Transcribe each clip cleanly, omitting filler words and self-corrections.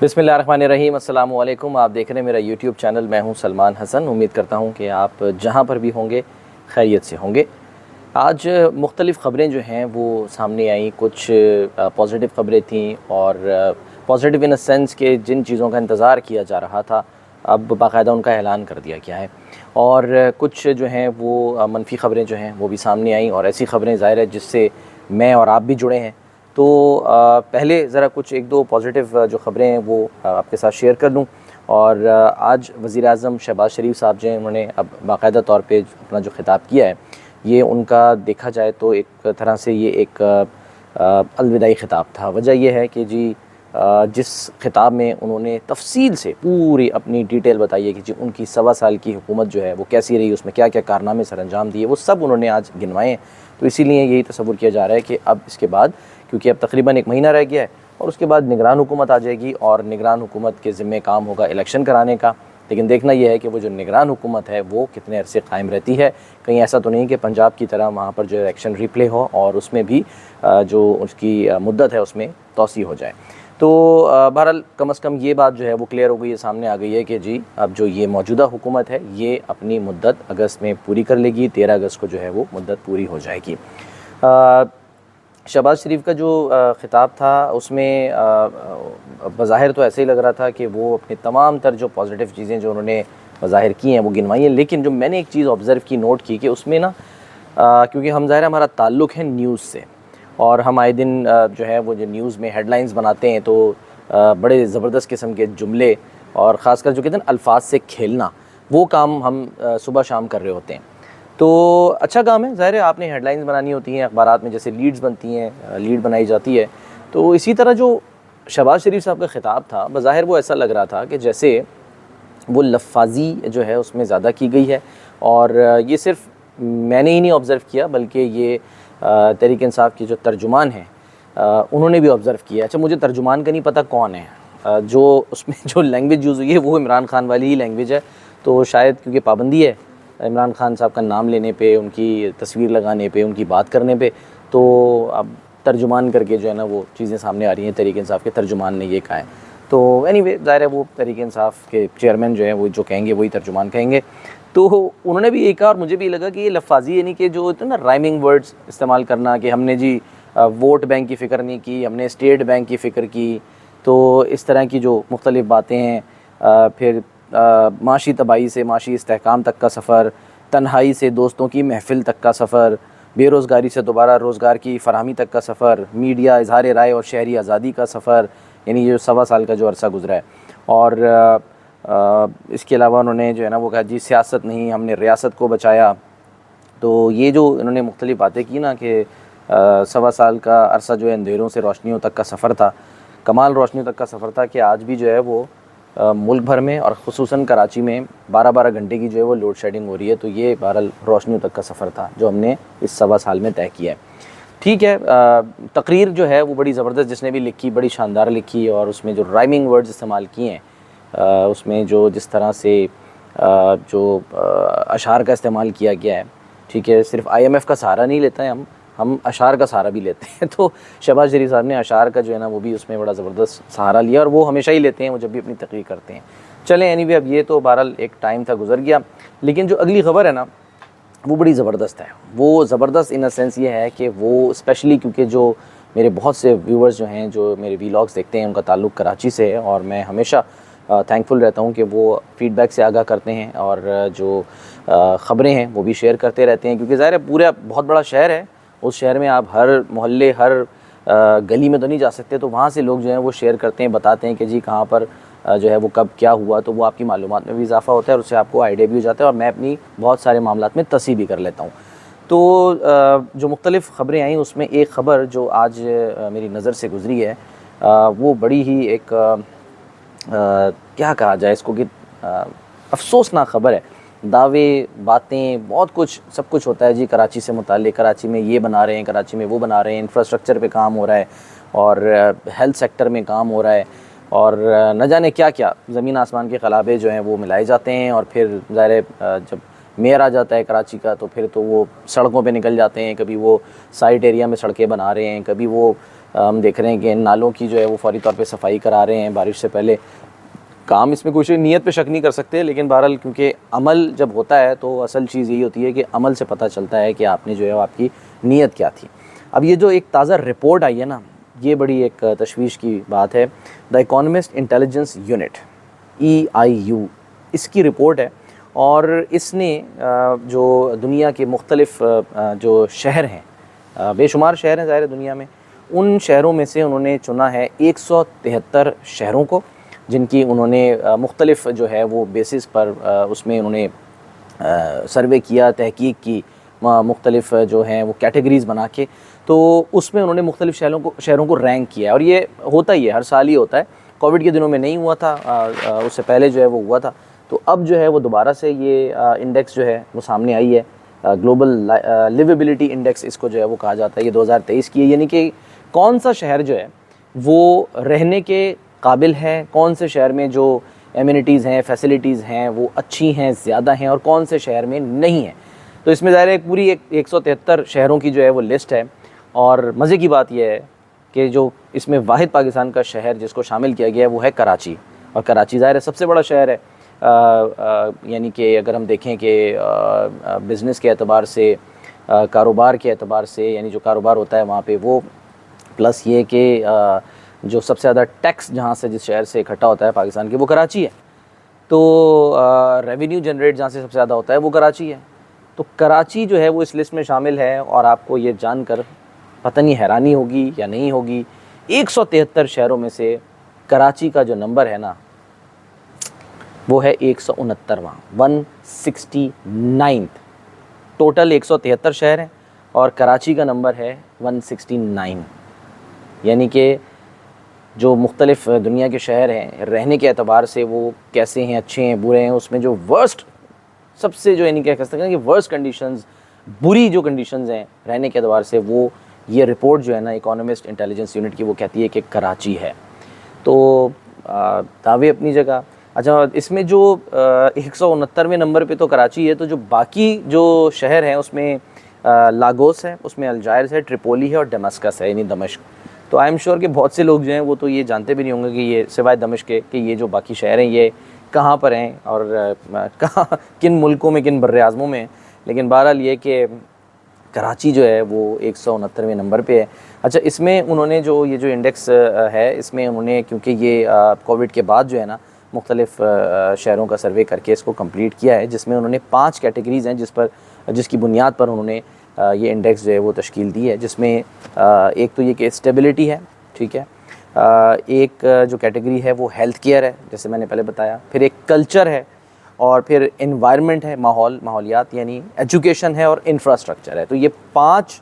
बिस्मिल्लाहिर्रहमानिर्रहीम, अस्सलामु अलैकुम। आप देख रहे हैं मेरा यूट्यूब चैनल। मैं हूं सलमान हसन। उम्मीद करता हूं कि आप जहां पर भी होंगे खैरियत से होंगे। आज मुख्तलिफ़ ख़बरें जो हैं वो सामने आई। कुछ पॉजिटिव ख़बरें थीं और पॉजिटिव इन अ सेंस कि जिन चीज़ों का इंतज़ार किया जा रहा था अब बाकायदा उनका ऐलान कर दिया गया है। और कुछ जो हैं वो मनफ़ी ख़बरें जो हैं वो भी सामने आईं और ऐसी ख़बरें ज़ाहिर है जिससे मैं और आप भी जुड़े हैं। तो पहले ज़रा कुछ एक दो पॉजिटिव जो ख़बरें हैं वो आपके साथ शेयर कर लूँ। और आज वज़ीर-ए-आज़म शहबाज़ शरीफ़ साहब जो हैं उन्होंने अब बाकायदा तौर पे अपना जो ख़िताब किया है, ये उनका देखा जाए तो एक तरह से ये एक अलविदाई ख़िताब था। वजह यह है कि जी जिस ख़िताब में उन्होंने तफ़सील से पूरी अपनी डिटेल बताई है कि जी उनकी 1.25 साल की हुकूमत जो है वो कैसी रही, उसमें क्या क्या कारनामे सर अंजाम दिए, वो सब उन्होंने आज गिनवाए हैं। तो इसीलिए यही तसव्वुर किया जा रहा है कि अब इसके बाद, क्योंकि अब तकरीबन 1 महीना रह गया है और उसके बाद निगरान हुकूमत आ जाएगी और निगरान हुकूमत के ज़िम्मे काम होगा इलेक्शन कराने का। लेकिन देखना यह है कि वो जो निगरान हुकूमत है वो कितने अरसे कायम रहती है। कहीं ऐसा तो नहीं कि पंजाब की तरह वहाँ पर जो इलेक्शन रिप्ले हो और उसमें भी जो उसकी मुद्दत है उसमें तोसी हो जाए। तो बहरहाल कम अज़ कम ये बात जो है वो क्लियर हो गई है, सामने आ गई है कि जी अब जो ये मौजूदा हुकूमत है ये अपनी मुद्दत अगस्त में पूरी कर लेगी। 13 अगस्त को जो है वो मुद्दत पूरी हो जाएगी। शहबाज़ शरीफ़ का जो ख़िताब था उसमें बज़ाहिर तो ऐसे ही लग रहा था कि वो अपनी तमाम तर जो पॉजिटिव चीज़ें जो उन्होंने ज़ाहिर की हैं वो गिनवाई हैं। लेकिन जो मैंने एक चीज़ ऑब्ज़र्व की, नोट की कि उसमें ना क्योंकि हम ज़ाहिर हमारा ताल्लुक़ है न्यूज़ से और हम आए दिन जो है वो जो न्यूज़ में हेडलाइंस बनाते हैं तो बड़े ज़बरदस्त किस्म के जुमले और ख़ासकर जो कहते हैं अल्फाज से खेलना, वो काम हम सुबह शाम कर रहे होते हैं। तो अच्छा काम है, ज़ाहिर है आपने हेडलाइंस बनानी होती हैं अखबारात में, जैसे लीड्स बनती हैं, लीड बनाई जाती है। तो इसी तरह जो शहबाज़ शरीफ़ साहब का ख़िताब था बज़ाहिर वो ऐसा लग रहा था कि जैसे वो लफ़ाज़ी जो है उसमें ज़्यादा की गई है। और ये सिर्फ़ मैंने ही नहीं ऑब्ज़र्व किया बल्कि ये तहरीक इंसाफ़ के जो तर्जुमान हैं उन्होंने भी ऑब्ज़र्व किया। अच्छा, मुझे तर्जुमान का नहीं पता कौन है, जो उसमें जो लैंग्वेज यूज़ हुई है वो इमरान खान वाली ही लैंग्वेज है। तो शायद क्योंकि पाबंदी है इमरान खान साहब का नाम लेने पे, उनकी तस्वीर लगाने पे, उनकी बात करने पे, तो अब तर्जुमान करके जो है ना वो चीज़ें सामने आ रही हैं। तहरीक इंसाफ़ के तर्जुमान ने ये कहा है। तो एनीवे ज़ाहिर है वो तहरीक इंसाफ़ के चेयरमैन जो हैं वो जो कहेंगे वही तर्जुमान कहेंगे। तो उन्होंने भी ये कहा और मुझे भी लगा कि ये लफ़ाज़ी यानी कि जो होता है ना राइमिंग वर्ड्स इस्तेमाल करना, कि हमने जी वोट बैंक की फ़िक्र नहीं की, हमने स्टेट बैंक की फ़िक्र की। तो इस तरह की जो मुख्तलिफ़ बातें हैं, फिर माशी तबाही से माशी इस्तेहकाम तक का सफ़र, तन्हाई से दोस्तों की महफ़िल तक का सफ़र, बेरोज़गारी से दोबारा रोज़गार की फ़राहमी तक का सफ़र, मीडिया, इज़हार राय और शहरी आज़ादी का सफ़र, यानी ये 1.25 साल का जो अरसा गुज़रा है। और इसके अलावा उन्होंने जो है ना वो कहा जी सियासत नहीं, हमने रियासत को बचाया। तो ये जो इन्होंने मुख्तलिफ़ बातें की ना कि 1.25 साल का अरसा जो है अंधेरों से रोशनियों तक का सफ़र था, कमाल रोशनियों तक का सफ़र था कि आज भी जो है वो मुल्क भर में और ख़ुसूसन कराची में 12-12 घंटे की जो है वो लोड शेडिंग हो रही है। तो ये बहरहाल रोशनियों तक का सफ़र था जो हमने इस 1.25 साल में तय किया है। ठीक है, तकरीर जो है वो बड़ी ज़बरदस्त जिसने भी लिखी, बड़ी शानदार लिखी और उसमें जो राइमिंग वर्ड्स इस्तेमाल किए हैं, उसमें जो जिस तरह से जो अशार का इस्तेमाल किया गया है, ठीक है, सिर्फ IMF का सहारा नहीं लेते हैं हम अशार का सहारा भी लेते हैं। तो शहबाज़ शरीफ़ साहब ने अशार का जो है ना वो भी उसमें बड़ा ज़बरदस्त सहारा लिया और वो हमेशा ही लेते हैं वो जब भी अपनी तकरीर करते हैं। चलें एनीवे, अब ये तो बहरहाल एक टाइम था, गुज़र गया। लेकिन जो अगली ख़बर है ना वो बड़ी ज़बरदस्त है। वो ज़बरदस्त इन अ सेंस ये है कि वो स्पेशली क्योंकि जो मेरे बहुत से व्यूअर्स जो हैं जो मेरे वीलॉग्स देखते हैं उनका ताल्लुक़ कराची से है और मैं हमेशा थैंकफुल रहता हूँ कि वो फ़ीडबैक से आगाह करते हैं और जो ख़बरें हैं वो भी शेयर करते रहते हैं। क्योंकि ज़ाहिर है पूरा बहुत बड़ा शहर है, उस शहर में आप हर मोहल्ले, हर गली में तो नहीं जा सकते, तो वहाँ से लोग जो हैं वो शेयर करते हैं, बताते हैं कि जी कहाँ पर जो है वो कब क्या हुआ। तो वो आपकी मालूमात में भी इजाफ़ा होता है और उससे आपको आइडिया भी हो जाता है और मैं अपनी बहुत सारे मामलात में तस्हीह भी कर लेता हूँ। तो जो मुख्तलिफ़ ख़बरें आई उसमें एक ख़बर जो आज मेरी नज़र से गुज़री है, वो बड़ी ही एक क्या कहा जाए इसको कि अफ़सोसनाक ख़बर है। दावे, बातें, बहुत कुछ, सब कुछ होता है जी कराची से मुताल्लिक़। कराची में ये बना रहे हैं, कराची में वो बना रहे हैं, इंफ्रास्ट्रक्चर पे काम हो रहा है और हेल्थ सेक्टर में काम हो रहा है और न जाने क्या क्या ज़मीन आसमान के ख़लाबे जो हैं वो मिलाए जाते हैं। और फिर ज़ाहिर जब मेयर आ जाता है कराची का तो फिर तो वो सड़कों पे निकल जाते हैं। कभी वो साइट एरिया में सड़कें बना रहे हैं, कभी वो हम देख रहे हैं कि नालों की जो है वो फौरी तौर पे सफाई करा रहे हैं बारिश से पहले। काम इसमें कोई नीयत पे शक नहीं कर सकते, लेकिन बहरहाल क्योंकि अमल जब होता है तो असल चीज़ यही होती है कि अमल से पता चलता है कि आपने जो है वो आपकी नीयत क्या थी। अब ये जो एक ताज़ा रिपोर्ट आई है ना, ये बड़ी एक तशवीश की बात है। The economist intelligence unit EIU, इसकी रिपोर्ट है और इसने जो दुनिया के मुख्तलिफ जो शहर हैं, बेशुमार शहर हैं ज़ाहिर दुनिया में, उन शहरों में से उन्होंने चुना है 173 शहरों को, जिनकी उन्होंने मुख्तलिफ जो है वो बेसिस पर उसमें उन्होंने सर्वे किया, तहकीक की, मुख्तलिफ जो हैं वो कैटेगरीज़ बना के, तो उसमें उन्होंने मुख्तलिफ शहरों को रैंक किया है। और ये होता ही है, हर साल ही होता है। कोविड के दिनों में नहीं हुआ था, उससे पहले जो है वो हुआ था। तो अब जो है वो दोबारा से ये इंडेक्स जो है वो सामने आई है। ग्लोबल लिवेबिलिटी इंडेक्स इसको जो है वो कहा जाता है। ये 2023 की है, यानी कि कौन सा शहर जो है वो रहने के काबिल है, कौन से शहर में जो एमिनिटीज़ हैं, फैसिलिटीज़ हैं वो अच्छी हैं, ज़्यादा हैं, और कौन से शहर में नहीं है। तो इसमें ज़ाहिर है पूरी 173 शहरों की जो है वो लिस्ट है। और मज़े की बात यह है कि जो इसमें वाहिद पाकिस्तान का शहर जिसको शामिल किया गया है वो है कराची। और कराची ज़ाहिर है सबसे बड़ा शहर है, यानी कि अगर हम देखें कि बिज़नेस के एतबार से, कारोबार के एतबार से, यानी जो कारोबार होता है वहाँ पे वो, प्लस ये कि जो सबसे ज़्यादा टैक्स जहाँ से, जिस शहर से इकट्ठा होता है पाकिस्तान के, वो कराची है। तो रेवेन्यू जनरेट जहाँ से सबसे ज़्यादा होता है वो कराची है। तो कराची जो है वो इस लिस्ट में शामिल है। और आपको ये जानकर पता नहीं हैरानी होगी या नहीं होगी, 173 शहरों में से कराची का जो नंबर है ना वो है 169वां, 169। टोटल 173 शहर हैं और कराची का नंबर है 169। यानी कि जो मुख्तलिफ दुनिया के शहर हैं रहने के एतबार से वो कैसे हैं, अच्छे हैं, बुरे हैं, उसमें जो वर्स्ट, सबसे जो यानी क्या कह सकते हैं कि वर्स्ट कंडीशंस, बुरी जो कंडीशंस हैं रहने के एतबार से, वो ये रिपोर्ट जो है ना इकोनॉमिस्ट इंटेलिजेंस यूनिट की, वो कहती है कि कराची है। तो दावे अपनी जगह। अच्छा, इसमें जो 169वें नंबर पे तो कराची है, तो जो बाकी जो शहर हैं उसमें लागोस है, उसमें अलजायर है, ट्रिपोली है और दमस्कस है, यानी दमिश्क। तो आई एम श्योर कि बहुत से लोग जो हैं वो तो ये जानते भी नहीं होंगे कि ये सिवाय दमिश्क के कि ये जो बाकी शहर हैं ये कहाँ पर हैं और कहाँ, किन मुल्कों में, किन बर्र-ए-आज़मों में। लेकिन बहरहाल ये कि कराची जो है वो 169वें नंबर पे है। अच्छा, इसमें उन्होंने जो ये जो इंडेक्स है, इसमें उन्होंने, क्योंकि ये कोविड के बाद जो है ना मुख्तलिफ शहरों का सर्वे करके इसको कंप्लीट किया है, जिसमें उन्होंने 5 कैटेगरीज़ हैं जिसकी बुनियाद पर उन्होंने ये इंडेक्स जो है वो तश्कील दी है। जिसमें एक तो ये कि स्टेबिलिटी है, ठीक है, एक जो कैटेगरी है वो हेल्थ केयर है, जैसे मैंने पहले बताया, फिर एक कल्चर है, और फिर एनवायरनमेंट है, माहौलियात यानी एजुकेशन है, और इंफ्रास्ट्रक्चर है। तो ये 5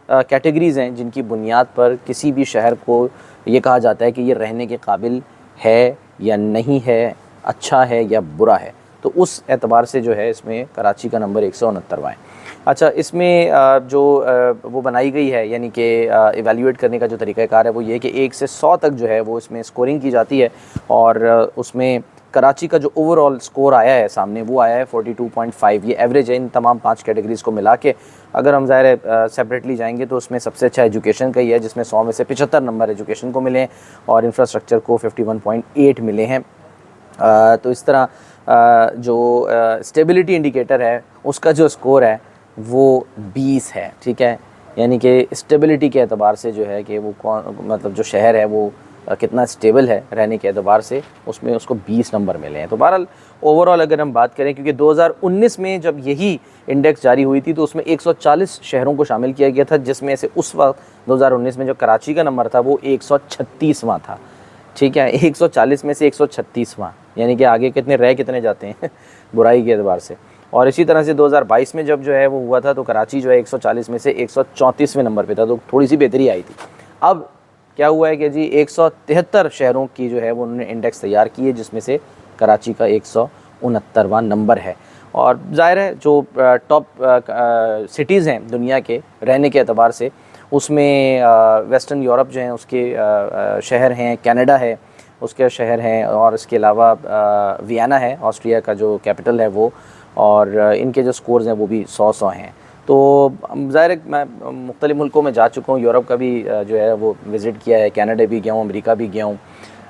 कैटेगरीज़ हैं जिनकी बुनियाद पर किसी भी शहर को ये कहा जाता है कि ये रहने के काबिल है या नहीं है, अच्छा है या बुरा है। तो उस एतबार से जो है इसमें कराची का नंबर 169वां है। अच्छा, इसमें जो वो बनाई गई है, यानी कि इवैल्यूएट करने का जो तरीक़ाकार है वो ये है कि 1 से 100 तक जो है वो इसमें स्कोरिंग की जाती है। और उसमें कराची का जो ओवरऑल स्कोर आया है सामने वो आया है 42.5। ये एवरेज है इन तमाम 5 कैटेगरीज़ को मिला के। अगर हम ज़ाहिर है सेपरेटली जाएंगे तो उसमें सबसे अच्छा एजुकेशन का ही है, जिसमें 100 में से 75 नंबर एजुकेशन को मिले हैं और इंफ्रास्ट्रक्चर को 51.8 मिले हैं। तो इस तरह जो स्टेबिलिटी इंडिकेटर है उसका जो स्कोर है वो 20 है, ठीक है। यानी कि स्टेबिलिटी के एतबार से जो है कि वो मतलब जो शहर है वो कितना स्टेबल है रहने के एतबार से, उसमें उसको 20 नंबर मिले हैं। तो बहरहाल ओवरऑल अगर हम बात करें, क्योंकि 2019 में जब यही इंडेक्स जारी हुई थी तो उसमें 140 शहरों को शामिल किया गया था, जिसमें से उस वक्त 2019 में जो कराची का नंबर था वो 136वां था, ठीक है। 140 में से 136वां, यानी कि आगे कितने जाते हैं बुराई के एतबार से। और इसी तरह से 2022 में जब जो है वो हुआ था तो कराची जो है 140 में से 134वें नंबर पे था, तो थोड़ी सी बेहतरी आई थी। अब क्या हुआ है कि जी 173 शहरों की जो है वो उन्होंने इंडेक्स तैयार की है, जिसमें से कराची का 169वां नंबर है। और ज़ाहिर है जो टॉप सिटीज़ हैं दुनिया के रहने के एतबार से, उसमें वेस्टर्न यूरोप जो हैं उसके शहर हैं, कनाडा है उसके शहर हैं, और इसके अलावा वियना है, ऑस्ट्रिया का जो कैपिटल है वो, और इनके जो स्कोर्स हैं वो भी 100 हैं। तो ज़ाहिर है मैं मुख्तलिफ़ मुल्कों में जा चुका हूँ, यूरोप का भी जो है वो विज़िट किया है, कनाडा भी गया हूँ, अमेरिका भी गया हूँ।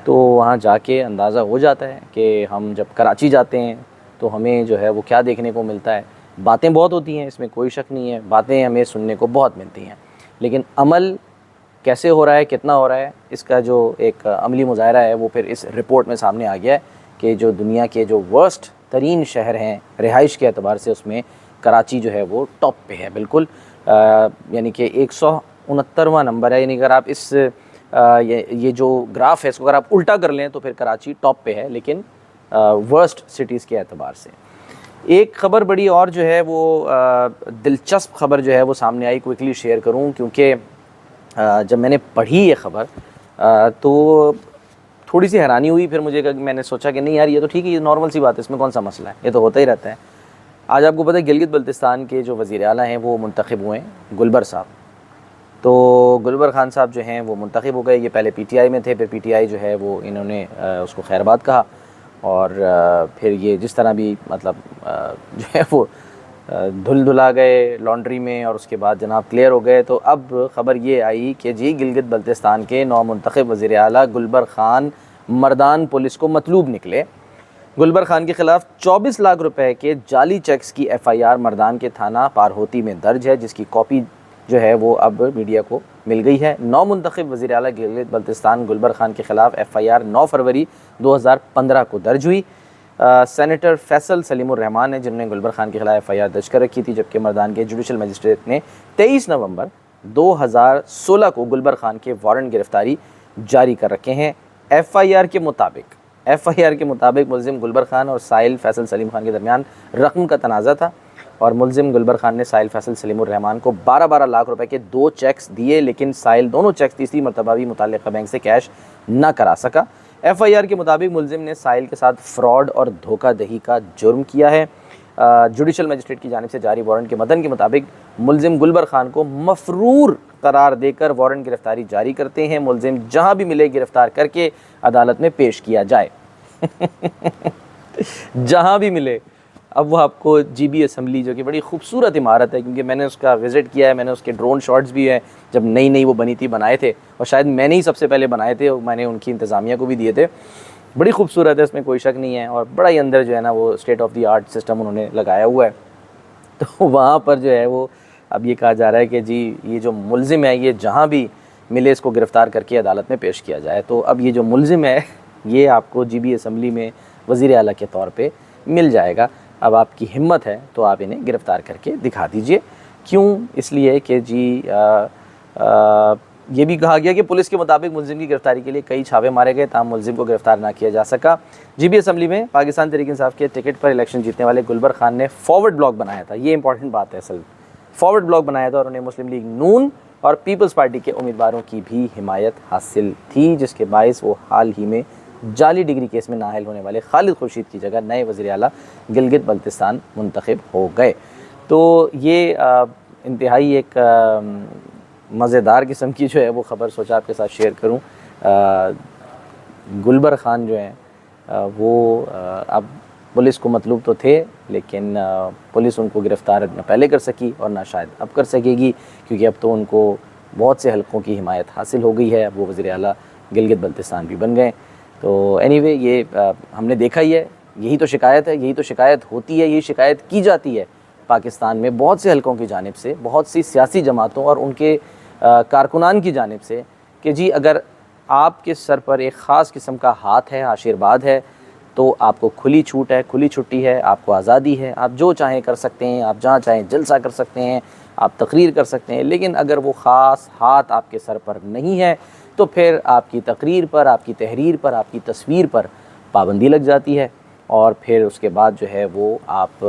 तो वहाँ जाके अंदाज़ा हो जाता है कि हम जब कराची जाते हैं तो हमें जो है वो क्या देखने को मिलता है। बातें बहुत होती हैं, इसमें कोई शक नहीं है, बातें हमें सुनने को बहुत मिलती हैं, लेकिन अमल कैसे हो रहा है, कितना हो रहा है, इसका जो एक अमली मुज़ाहरा है वो फिर इस रिपोर्ट में सामने आ गया है कि जो दुनिया के जो वर्स्ट तरीन शहर हैं रिहाइश के अतबार से, उसमें कराची जो है वो टॉप पे है बिल्कुल। यानी कि 169वां नंबर है। यानी अगर आप इस ये जो ग्राफ है इसको अगर आप उल्टा कर लें तो फिर कराची टॉप पे है, लेकिन वर्स्ट सिटीज़ के अतबार से। एक ख़बर बड़ी और जो है वो दिलचस्प ख़बर जो है वो सामने आई, क्विकली शेयर करूं, क्योंकि जब मैंने पढ़ी ये ख़बर तो थोड़ी सी हैरानी हुई। फिर मैंने सोचा कि नहीं यार, ये तो ठीक है, ये नॉर्मल सी बात है, इसमें कौन सा मसला है, ये तो होता ही रहता है। आज आपको पता है गिलगित बल्तिस्तान के जो वज़ीर आला हैं वो मुंतखब हुए हैं, गुलबर साहब। तो गुलबर खान साहब जो हैं वो मुंतखब हो गए। ये पहले पीटीआई में थे, फिर पीटीआई जो है वो इन्होंने उसको खैरबाद कहा, और फिर ये जिस तरह भी मतलब जो है वो धुला गए लॉन्ड्री में, और उसके बाद जनाब क्लियर हो गए। तो अब ख़बर ये आई कि जी गिलगित बल्तिस्तान के नौमुंतखब वज़ीर आला गुलबर खान मर्दान पुलिस को मतलूब निकले। गुलबर खान के ख़िलाफ़ 24 लाख रुपए के जाली चेक्स की FIR मर्दान के थाना पारहोती में दर्ज है, जिसकी कॉपी जो है वो अब मीडिया को मिल गई है। नौमुंतखब वज़ीर आला गिलगित बल्तिस्तान गुलबर खान के ख़िलाफ़ FIR 9 फरवरी 2015 को दर्ज हुई। सेनेटर फैसल सलीमुर रहमान है जिन्होंने गुलबर खान के खिलाफ FIR दर्ज कर रखी थी, जबकि मर्दान के जुडिशल मजिस्ट्रेट ने 23 नवंबर 2016 को गुलबर खान के वारंट गिरफ्तारी जारी कर रखे हैं। FIR के मुताबिक मुल्ज़िम गुलबर खान और साहिल फैसल सलीम खान के दरमियान रकम का तनाज़ा था, और मुल्ज़िम गुलबर खान ने साहिल फैसल सलीमुर रहमान को 12-12 लाख रुपए के 2 चेक्स दिए, लेकिन साहिल दोनों चेक्स तीसरी मरतबा भी मुताल्लिक़ा बैंक से कैश न करा सका। FIR के मुताबिक मुल्ज़िम ने साहिल के साथ फ्रॉड और धोखाधड़ी का जुर्म किया है। जुडिशल मजिस्ट्रेट की जानिब से जारी वारंट के मतन के मुताबिक मुल्ज़िम गुलबर खान को मफरूर करार देकर वारंट गिरफ्तारी जारी करते हैं। मुल्ज़िम जहां भी मिले गिरफ्तार करके अदालत में पेश किया जाए। जहां भी मिले। अब वो आपको GB असम्बली, जो कि बड़ी खूबसूरत इमारत है, क्योंकि मैंने उसका विज़िट किया है, मैंने उसके ड्रोन शॉट्स भी हैं, जब नई नई वो बनी थी बनाए थे, और शायद मैंने ही सबसे पहले बनाए थे, और मैंने उनकी इंतज़ामिया को भी दिए थे। बड़ी खूबसूरत है, इसमें कोई शक नहीं है, और बड़ा ही अंदर जो है ना वो state of the art system उन्होंने लगाया हुआ है। तो वहाँ पर जो है वो अब ये कहा जा रहा है कि जी ये जो मुल्ज़िम है ये जहाँ भी मिले इसको गिरफ़्तार करके अदालत में पेश किया जाए। तो अब ये जो मुल्ज़िम है ये आपको GB असम्बली में वज़ीर आला के तौर पे मिल जाएगा। अब आपकी हिम्मत है तो आप इन्हें गिरफ़्तार करके दिखा दीजिए। क्यों? इसलिए कि जी ये भी कहा गया कि पुलिस के मुताबिक मुल्ज़िम की गिरफ़्तारी के लिए कई छापे मारे गए, ताहम मुल्ज़िम को गिरफ़्तार ना किया जा सका। GB असम्बली में पाकिस्तान तहरीक इंसाफ के टिकट पर इलेक्शन जीतने वाले गुलबर खान ने फॉरवर्ड ब्लॉक बनाया था। ये इंपॉर्टेंट बात है, असल फॉरवर्ड ब्लॉक बनाया था, और उन्हें मुस्लिम लीग नून और पीपल्स पार्टी के उम्मीदवारों की भी हिमायत हासिल थी, जिसके बायस वो हाल ही में जाली डिग्री केस में नाअहल होने वाले खालिद खुर्शीद की जगह नए वज़ीर आला गिलगित बल्तिस्तान मुंतखब हो गए। तो ये इंतहाई एक मज़ेदार किस्म की जो है वो ख़बर सोचा आपके साथ शेयर करूं। गुलबर खान जो हैं वो अब पुलिस को मतलूब तो थे, लेकिन पुलिस उनको गिरफ़्तार न पहले कर सकी और ना शायद अब कर सकेगी, क्योंकि अब तो उनको बहुत से हलकों की हिमायत हासिल हो गई है। अब वो वज़ीर आला गिलगित बल्तिस्तान भी बन गए। तो एनीवे ये हमने देखा ही है, यही तो शिकायत है, यही तो शिकायत होती है, यही शिकायत की जाती है पाकिस्तान में बहुत से हलकों की जानिब से, बहुत सी सियासी जमातों और उनके कारकुनान की जानिब से, कि जी अगर आपके सर पर एक ख़ास किस्म का हाथ है, आशीर्वाद है, तो आपको खुली छूट है, खुली छुट्टी है, आपको आज़ादी है, आप जो चाहें कर सकते हैं, आप जहाँ चाहें जलसा कर सकते हैं, आप तकरीर कर सकते हैं। लेकिन अगर वो ख़ास हाथ आपके सर पर नहीं है तो फिर आपकी तकरीर पर, आपकी तहरीर पर, आपकी तस्वीर पर पाबंदी लग जाती है, और फिर उसके बाद जो है वो आप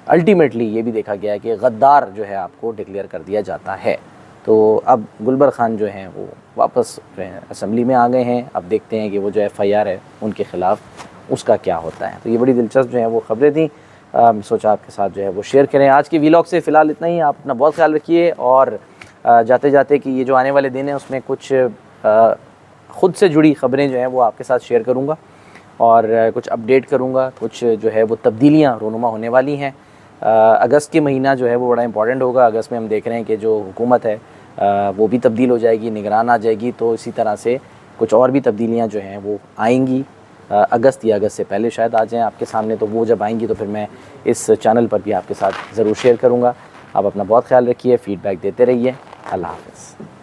अल्टीमेटली ये भी देखा गया है कि गद्दार जो है आपको डिक्लेयर कर दिया जाता है। तो अब गुलबर खान जो हैं वो वापस जो है असम्बली में आ गए हैं। अब देखते हैं कि वो जो FIR है उनके ख़िलाफ़ उसका क्या होता है। तो ये बड़ी दिलचस्प जो है वो ख़बरें थी, सोचा आपके साथ जो है वो शेयर करें। आज के व्लॉग से फ़िलहाल इतना ही। आप अपना बहुत ख्याल रखिए, और जाते जाते कि ये जो आने वाले दिन हैं उसमें कुछ ख़ुद से जुड़ी ख़बरें जो हैं वो आपके साथ शेयर करूँगा, और कुछ अपडेट करूँगा, कुछ जो है वो तब्दीलियाँ रूनुमा होने वाली हैं। अगस्त के महीना जो है वो बड़ा इंपॉर्टेंट होगा। अगस्त में हम देख रहे हैं कि जो हुकूमत है वो भी तब्दील हो जाएगी, निगरान आ जाएगी, तो इसी तरह से कुछ और भी तब्दीलियाँ जो हैं वो आएंगी अगस्त या अगस्त से पहले शायद आ जाएँ आपके सामने। तो वो जब आएंगी तो फिर मैं इस चैनल पर भी आपके साथ ज़रूर शेयर करूँगा। आप अपना बहुत ख्याल रखिए, फ़ीडबैक देते रहिए। अल्लाह हाफ़िज़।